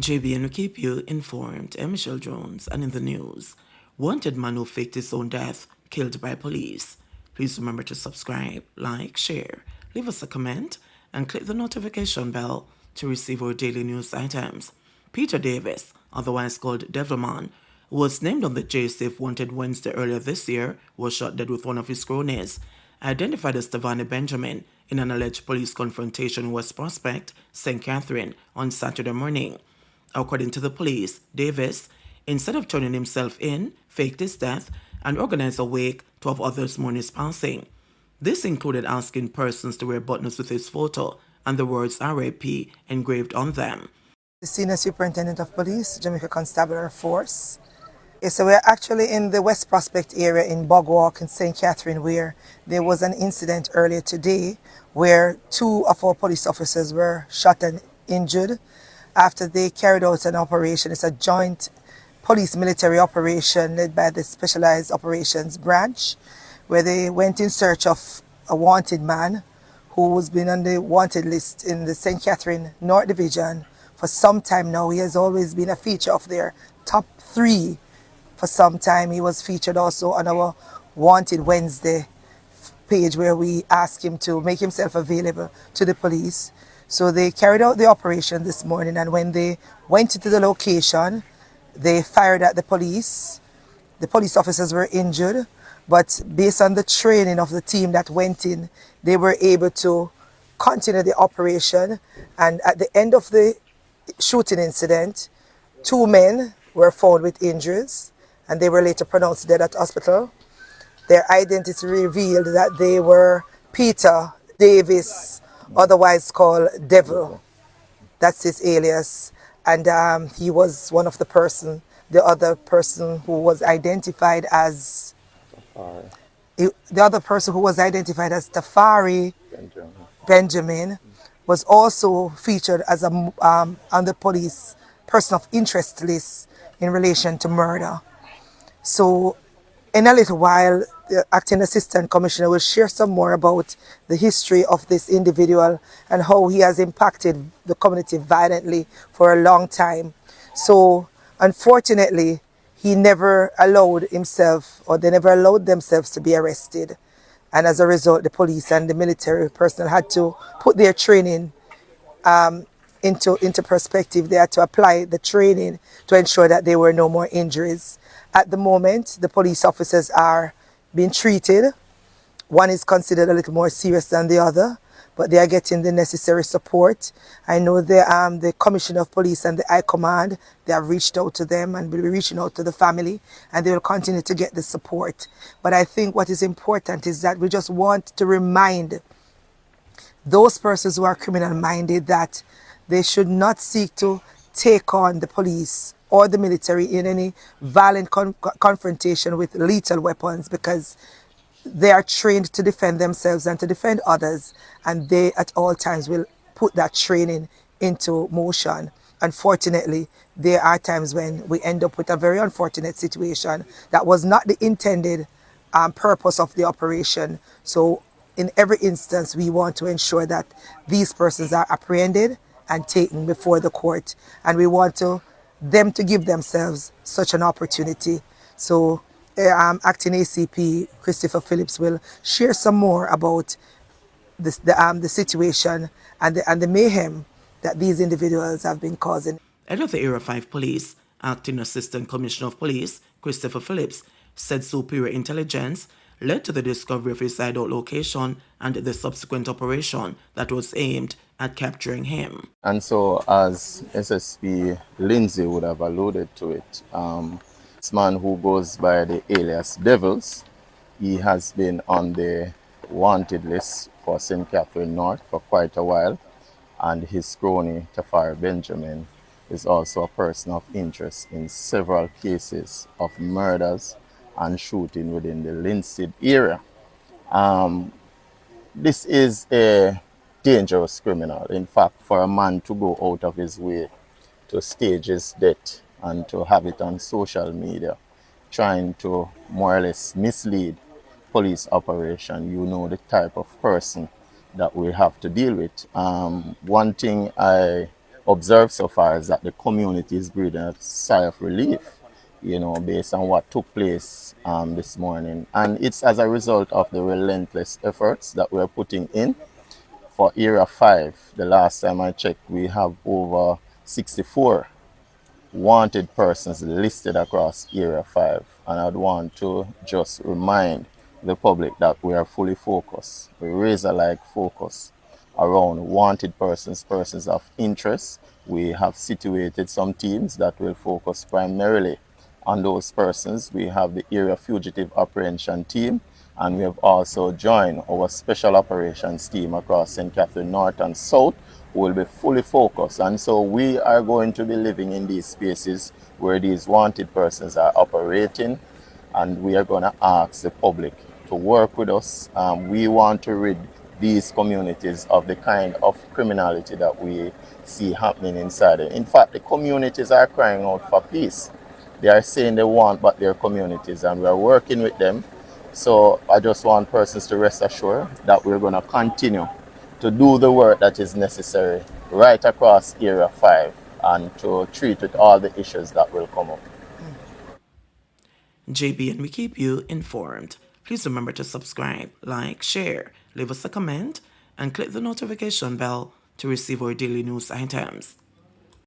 JBNN will keep you informed. I'm Michelle Jones, and in the news, wanted man who faked his own death killed by police. Please remember to subscribe, like, share, leave us a comment, and click the notification bell to receive our daily news items. Peter Davis, otherwise called Devilman, who was named on the J-Safe wanted Wednesday earlier this year, was shot dead with one of his cronies. Identified as Stevani Benjamin in an alleged police confrontation in West Prospect, St. Catherine, on Saturday morning. According to the police, Davis, instead of turning himself in, faked his death and organized a wake to have others mourn his passing. This included asking persons to wear buttons with his photo and the words RAP engraved on them. The Senior Superintendent of Police, Jamaica Constabulary Force. So we're actually in the West Prospect area in Bogwalk in St. Catherine, where there was an incident earlier today where two of our police officers were shot and injured after they carried out an operation. It's a joint police military operation led by the Specialized Operations Branch, where they went in search of a wanted man who has been on the wanted list in the St. Catherine North Division for some time now. He has always been a feature of their top 3 for some time. He was featured also on our Wanted Wednesday page, where we asked him to make himself available to the police. So they carried out the operation this morning, and when they went into the location, they fired at the police. The police officers were injured, but based on the training of the team that went in, they were able to continue the operation. And at the end of the shooting incident, 2 men were found with injuries, and they were later pronounced dead at hospital. Their identity revealed that they were Peter Davis, otherwise called Devil. That's his alias. And he was one of the person. The other person who was identified as Tafari Benjamin was also featured as on the police person of interest list in relation to murder. So in a little while, the Acting Assistant Commissioner will share some more about the history of this individual and how he has impacted the community violently for a long time. So unfortunately, he never allowed himself, or they never allowed themselves to be arrested. And as a result, the police and the military personnel had to put their training into perspective. They had to apply the training to ensure that there were no more injuries. At the moment, the police officers are being treated. One is considered a little more serious than the other, but they are getting the necessary support. I know the Commissioner of Police and the High Command, they have reached out to them and will be reaching out to the family, and they will continue to get the support. But I think what is important is that we just want to remind those persons who are criminal-minded that they should not seek to take on the police or the military in any violent confrontation with lethal weapons, because they are trained to defend themselves and to defend others, and they at all times will put that training into motion. Unfortunately, there are times when we end up with a very unfortunate situation that was not the intended purpose of the operation. So in every instance, we want to ensure that these persons are apprehended and taken before the court, and we want them to give themselves such an opportunity. So Acting ACP Christopher Phillips will share some more about the situation and the mayhem that these individuals have been causing. Head of the Area 5 Police, Acting Assistant Commissioner of Police, Christopher Phillips, said superior intelligence led to the discovery of his hideout location and the subsequent operation that was aimed at capturing him. And so, as SSP Lindsay would have alluded to it, this man who goes by the alias Devils, he has been on the wanted list for St. Catherine North for quite a while, and his crony Tafari Benjamin is also a person of interest in several cases of murders and shooting within the Linstead area. This is a dangerous criminal. In fact, for a man to go out of his way to stage his death and to have it on social media, trying to more or less mislead police operation, you know the type of person that we have to deal with. One thing I observed so far is that the community is breathing a sigh of relief, based on what took place this morning. And it's as a result of the relentless efforts that we're putting in. For Area 5, the last time I checked, we have over 64 wanted persons listed across Area 5. And I'd want to just remind the public that we are fully focused, we razor-like focus around wanted persons, persons of interest. We have situated some teams that will focus primarily on those persons. We have the Area Fugitive Apprehension Team, and we have also joined our Special Operations Team across St. Catherine North and South, who will be fully focused. And so we are going to be living in these spaces where these wanted persons are operating, and we are going to ask the public to work with us. We want to rid these communities of the kind of criminality that we see happening inside it. In fact, the communities are crying out for peace. They are saying they want back their communities, and we are working with them. So I just want persons to rest assured that we're going to continue to do the work that is necessary right across Area 5 and to treat with all the issues that will come up. JBNN, we keep you informed. Please remember to subscribe, like, share, leave us a comment, and click the notification bell to receive our daily news items.